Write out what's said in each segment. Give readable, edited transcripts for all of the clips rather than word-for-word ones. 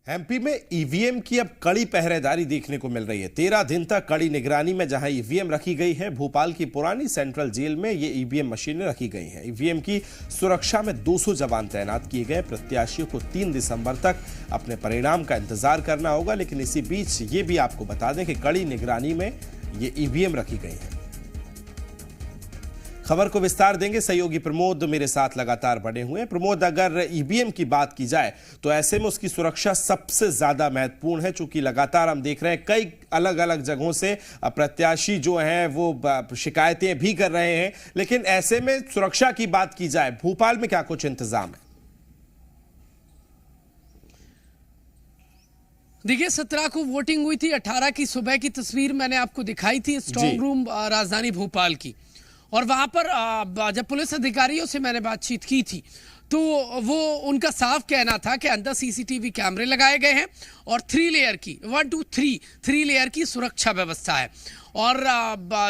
MP में EVM की अब कड़ी पहरेदारी देखने को मिल रही है। 13 दिन तक कड़ी निगरानी में जहां ईवीएम रखी गई है, भोपाल की पुरानी सेंट्रल जेल में ये ईवीएम मशीनें रखी गई हैं। ईवीएम की सुरक्षा में 200 जवान तैनात किए गए। प्रत्याशियों को 3 दिसंबर तक अपने परिणाम का इंतजार करना होगा, लेकिन इसी बीच ये भी आपको बता दें कि कड़ी निगरानी में ये ईवीएम रखी गई है। खबर को विस्तार देंगे सहयोगी प्रमोद मेरे साथ लगातार बने हुए हैं। प्रमोद, अगर ईवीएम की बात की जाए तो ऐसे में उसकी सुरक्षा सबसे ज्यादा महत्वपूर्ण है, चूंकि लगातार हम देख रहे हैं कई अलग अलग जगहों से प्रत्याशी जो हैं वो शिकायतें भी कर रहे हैं, लेकिन ऐसे में सुरक्षा की बात की जाए, भोपाल में क्या कुछ इंतजाम है? देखिए, 17 को वोटिंग हुई थी। 18 की सुबह की तस्वीर मैंने आपको दिखाई थी स्ट्रांग रूम राजधानी भोपाल की, और वहां पर जब पुलिस अधिकारियों से मैंने बातचीत की थी तो वो उनका साफ कहना था कि अंदर सीसीटीवी कैमरे लगाए गए हैं और 3 लेयर की 3 लेयर की सुरक्षा व्यवस्था है। और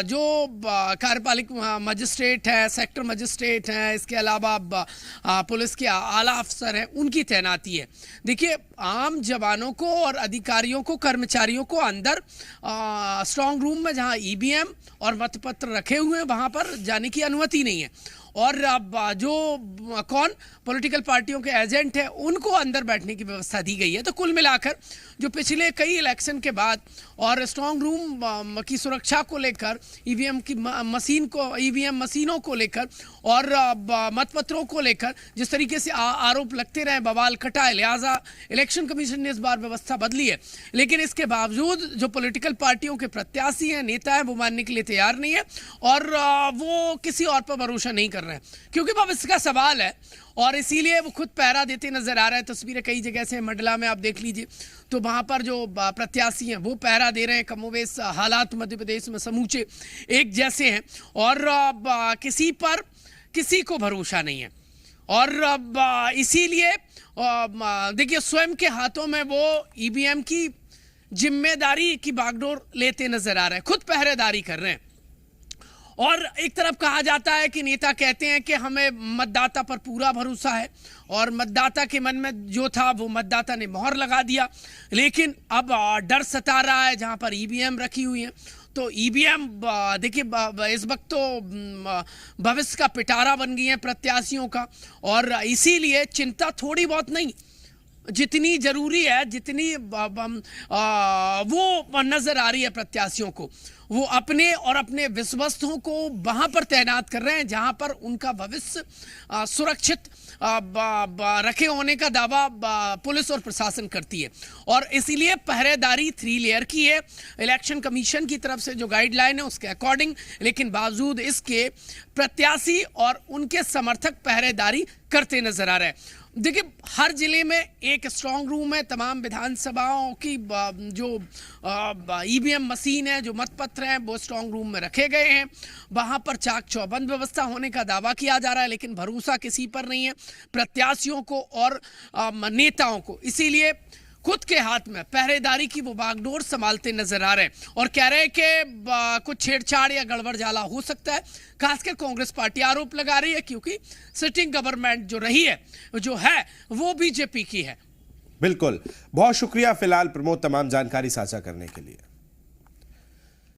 जो कार्यपालिक मजिस्ट्रेट है, सेक्टर मजिस्ट्रेट हैं, इसके अलावा पुलिस के आला अफसर हैं, उनकी तैनाती है। देखिए, आम जवानों को और अधिकारियों को, कर्मचारियों को अंदर स्ट्रांग रूम में जहां ईवीएम और मतपत्र रखे हुए हैं वहां पर जाने की अनुमति नहीं है। और जो पॉलिटिकल पार्टियों के एजेंट हैं उनको अंदर बैठने की व्यवस्था दी गई है। तो कुल मिलाकर जो पिछले कई इलेक्शन के बाद और स्ट्रांग रूम की सुरक्षा को लेकर, ईवीएम मशीनों को लेकर और मतपत्रों को लेकर जिस तरीके से आरोप लगते रहे, बवाल कटा है, लिहाजा इलेक्शन कमीशन ने इस बार व्यवस्था बदली है। लेकिन इसके बावजूद जो पॉलिटिकल पार्टियों के प्रत्याशी हैं, नेता हैं, वो मानने के लिए तैयार नहीं है और वो किसी और पर भरोसा नहीं कर रहे हैं, क्योंकि भविष्य का सवाल है और इसीलिए वो खुद पहरा देते नजर आ रहे हैं। तस्वीरें कई जगह से मंडला में आप देख लीजिए तो वहां पर जो प्रत्याशी हैं वो पहरा दे रहे हैं। कमोवेश हालात मध्य प्रदेश में समूचे एक जैसे हैं और किसी को भरोसा नहीं है। और इसीलिए देखिए, स्वयं के हाथों में वो ईवीएम की जिम्मेदारी की बागडोर लेते नजर आ रहे हैं, खुद पहरेदारी कर रहे हैं। और एक तरफ कहा जाता है कि नेता कहते हैं कि हमें मतदाता पर पूरा भरोसा है और मतदाता के मन में जो था वो मतदाता ने मोहर लगा दिया, लेकिन अब डर सता रहा है जहां पर ईवीएम रखी हुई है। तो ईवीएम देखिए इस वक्त तो भविष्य का पिटारा बन गई है प्रत्याशियों का, और इसीलिए चिंता थोड़ी बहुत नहीं, जितनी जरूरी है, जितनी वो नजर आ रही है प्रत्याशियों को, वो अपने और अपने विश्वस्तों को वहां पर तैनात कर रहे हैं जहां पर उनका भविष्य सुरक्षित रखे होने का दावा पुलिस और प्रशासन करती है। और इसीलिए पहरेदारी 3 लेयर की है इलेक्शन कमीशन की तरफ से जो गाइडलाइन है उसके अकॉर्डिंग, लेकिन बावजूद इसके प्रत्याशी और उनके समर्थक पहरेदारी करते नजर आ रहे हैं। देखिए, हर जिले में एक स्ट्रांग रूम है, तमाम विधानसभाओं की जो ईवीएम मशीन है, जो मतपत्र हैं, वो स्ट्रांग रूम में रखे गए हैं। वहां पर चाक चौबंद व्यवस्था होने का दावा किया जा रहा है, लेकिन भरोसा किसी पर नहीं है, प्रत्याशियों को और नेताओं को। इसीलिए खुद के हाथ में पहरेदारी की वो बागडोर संभालते नजर आ रहे हैं और कह रहे हैं कि कुछ छेड़छाड़ या गड़बड़ झाला हो सकता है। खासकर कांग्रेस पार्टी आरोप लगा रही है, क्योंकि सिटिंग गवर्नमेंट जो रही है, जो है, वो बीजेपी की है। बिल्कुल, बहुत शुक्रिया फिलहाल प्रमोद तमाम जानकारी साझा करने के लिए।